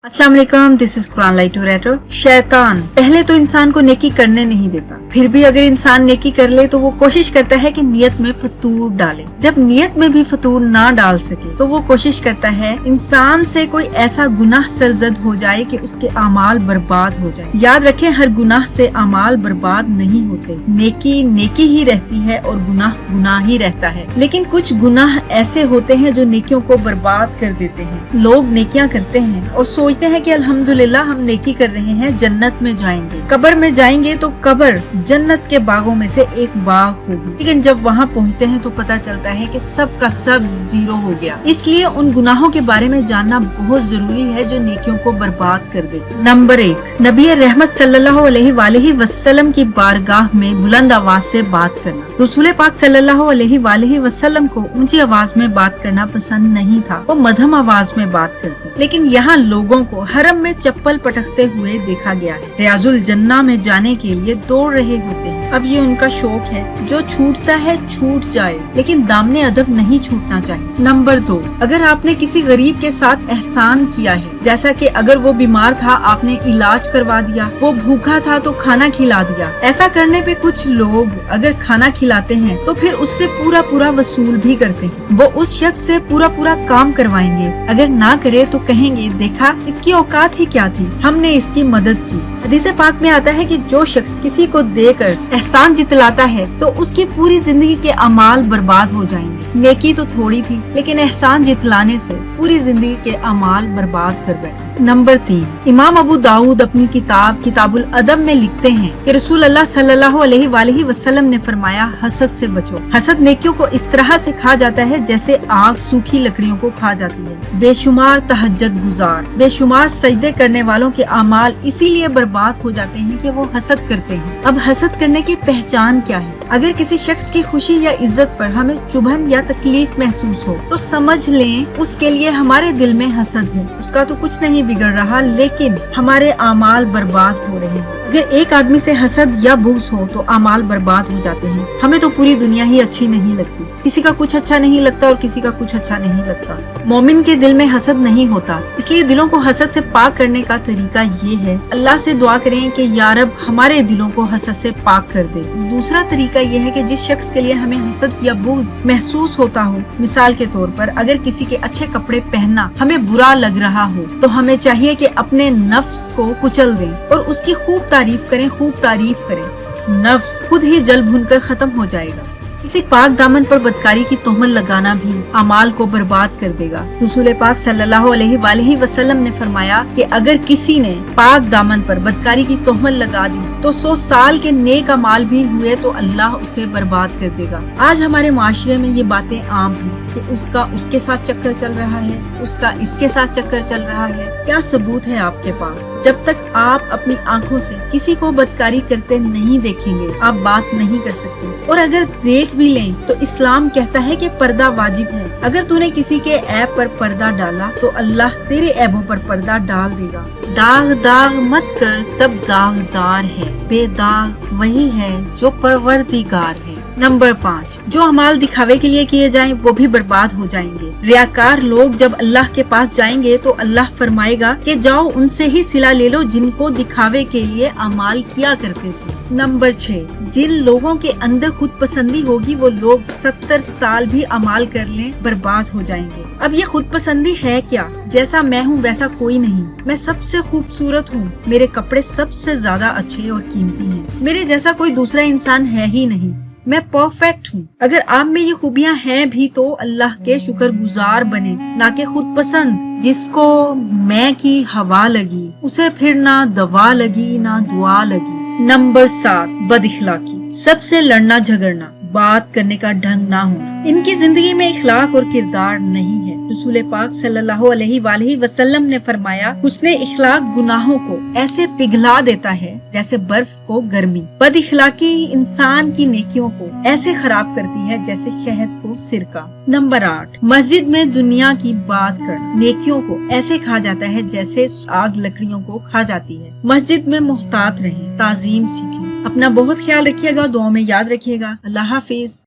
अस्सलाम वालेकुम, this is Quran light rater. शैतान पहले तो इंसान को नेकी करने नहीं देता, फिर भी अगर इंसान नेकी कर ले तो वो कोशिश करता है कि नियत में फतूर डाले। जब नियत में भी फतूर ना डाल सके तो वो कोशिश करता है इंसान से कोई ऐसा गुनाह सरजद हो जाए कि उसके अमाल बर्बाद हो जाए। याद रखें, हर गुनाह से अमाल बर्बाद नहीं होते। नेकी नेकी ही रहती है और गुनाह गुनाह ही रहता है। लेकिन कुछ गुनाह ऐसे होते हैं जो नेकियों को बर्बाद कर देते हैं। लोग नेकियां करते हैं और सोचते हैं कि अल्हम्दुलिल्लाह हम नेकी कर रहे हैं, जन्नत में जाएंगे। कब्र में जाएंगे तो कब्र जन्नत के बागों में से एक बाग होगी, लेकिन जब वहाँ पहुँचते हैं तो पता चलता है कि सब का सब जीरो हो गया। इसलिए उन गुनाहों के बारे में जानना बहुत जरूरी है जो नेकियों को बर्बाद कर देते। नंबर 1, नबी रहमत सल्लल्लाहु अलैहि वसल्लम की बारगाह में बुलंद आवाज से बात करना। रसूल पाक सल्लल्लाहु अलैहि वसल्लम को ऊंची आवाज में बात करना पसंद नहीं था, वो मध्यम आवाज में बात करते। लेकिन यहाँ लोगों को हरम में चप्पल पटकते हुए देखा गया है। रियाजुल जन्ना में जाने के लिए दौड़ रहे होते हैं। अब ये उनका शौक है, जो छूटता है छूट जाए, लेकिन दामने अदब नहीं छूटना चाहिए। नंबर 2, अगर आपने किसी गरीब के साथ एहसान किया है, जैसा कि अगर वो बीमार था आपने इलाज करवा दिया, वो भूखा था तो खाना खिला दिया। ऐसा करने पे कुछ लोग अगर खाना खिलाते हैं तो फिर उससे पूरा पूरा वसूल भी करते हैं। वो उस शख्स से पूरा पूरा काम करवाएंगे। अगर ना करे तो कहेंगे देखा इसकी औकात ही क्या थी, हमने इसकी मदद की। हदीस पाक में आता है कि जो शख्स किसी को देकर एहसान जितलाता है तो उसकी पूरी जिंदगी के अमाल बर्बाद हो जाएंगे। नेकी तो थोड़ी थी, लेकिन एहसान जितलाने से पूरी जिंदगी के अमाल बर्बाद कर बैठे। नंबर 3, इमाम अबू दाऊद अपनी किताब किताबुल अदब में लिखते हैं कि रसूल अल्लाह सल्लल्लाहु अलैहि वसल्लम ने फरमाया, हसद से बचो। हसद नेकियों को इस तरह से खा जाता है जैसे आग सूखी लकड़ियों को खा जाती है। बेशुमार तहज्जुद गुजार, बेशुमार सजदे करने वालों के अमाल इसीलिए बर्बाद हो जाते हैं कि वो हसद करते हैं। अब हसद करने की पहचान क्या है? अगर किसी शख्स की खुशी या इज्जत पर हमें चुभन या तकलीफ महसूस हो तो समझ लें उसके लिए हमारे दिल में हसद है। उसका तो कुछ नहीं बिगड़ रहा, लेकिन हमारे अमाल बर्बाद हो रहे हैं। अगर एक आदमी से हसद या बुग़्ज़ हो तो अमाल बर्बाद हो जाते हैं। हमें तो पूरी दुनिया ही अच्छी नहीं लगती, किसी का कुछ अच्छा नहीं लगता और किसी का कुछ अच्छा नहीं लगता। मोमिन के दिल में हसद नहीं होता, इसलिए दिलों को हसद से पाक करने का तरीका ये है, अल्लाह से दुआ करें कि या रब हमारे दिलों को हसद से पाक कर दे। दूसरा तरीका ये है कि जिस शख्स के लिए हमें हसद या बुग़्ज़ महसूस होता हो, मिसाल के तौर पर अगर किसी के अच्छे कपड़े पहनना हमें बुरा लग रहा हो तो हमें चाहिए कि अपने नफ्स को कुचल दें और उसकी खूब तारीफ करें, खूब तारीफ करें। नफ्स खुद ही जल भुनकर खत्म हो जाएगा। किसी पाक दामन पर बदकारी की तोहमत लगाना भी अमाल को बर्बाद कर देगा। रसूल पाक सल्लल्लाहु अलैहि वसल्लम ने फरमाया कि अगर किसी ने पाक दामन पर बदकारी की तोहमत लगा दी तो 100 साल के नेक अमाल भी हुए तो अल्लाह उसे बर्बाद कर देगा। आज हमारे माशरे में ये बातें आम हैं कि उसका उसके साथ चक्कर चल रहा है, उसका इसके साथ चक्कर चल रहा है। क्या सबूत है आपके पास? जब तक आप अपनी आंखों से किसी को बदकारी करते नहीं देखेंगे आप बात नहीं कर सकते। और अगर देख भी लें तो इस्लाम कहता है कि पर्दा वाजिब है। अगर तूने किसी के ऐब पर पर्दा डाला तो अल्लाह तेरे ऐबों पर पर्दा डाल देगा। दाग दाग मत कर, सब दागदार है, बेदाग वही है जो परवरदिगार है। नंबर 5, जो अमाल दिखावे के लिए किए जाएं वो भी बर्बाद हो जाएंगे। रियाकार लोग जब अल्लाह के पास जाएंगे तो अल्लाह फरमाएगा कि जाओ उनसे ही सिला ले लो जिनको दिखावे के लिए अमाल किया करते थे। नंबर 6, जिन लोगों के अंदर खुद पसंदी होगी वो लोग 70 साल भी अमाल कर लें बर्बाद हो जाएंगे। अब ये खुद पसंदी है क्या? जैसा मैं हूँ वैसा कोई नहीं, मैं सबसे खूबसूरत हूँ, मेरे कपड़े सबसे ज्यादा अच्छे और कीमती हैं, मेरे जैसा कोई दूसरा इंसान है ही नहीं, मैं परफेक्ट हूँ। अगर आप में ये खूबियाँ हैं भी तो अल्लाह के शुक्रगुजार बने, ना कि खुद पसंद। जिसको मैं की हवा लगी उसे फिर ना दवा लगी ना दुआ लगी। नंबर 7, बदइखलाकी, सबसे लड़ना झगड़ना, बात करने का ढंग ना होना। इनकी जिंदगी में इखलाक और किरदार नहीं है। रसूल पाक सल्लल्लाहु अलैहि वसल्लम ने फरमाया, हुस्ने इखलाक गुनाहों को ऐसे पिघला देता है जैसे बर्फ को गर्मी। बदइखलाकी इंसान की नेकियों को ऐसे खराब करती है जैसे शहद को सिरका। नंबर 8, मस्जिद में दुनिया की बात करना नेकियों को ऐसे खा जाता है जैसे आग लकड़ियों को खा जाती है। मस्जिद में मुहतात रहें, ताजीम सीखें। अपना बहुत ख्याल रखिएगा, दुआ में याद रखिएगा। अल्लाह हाफिज।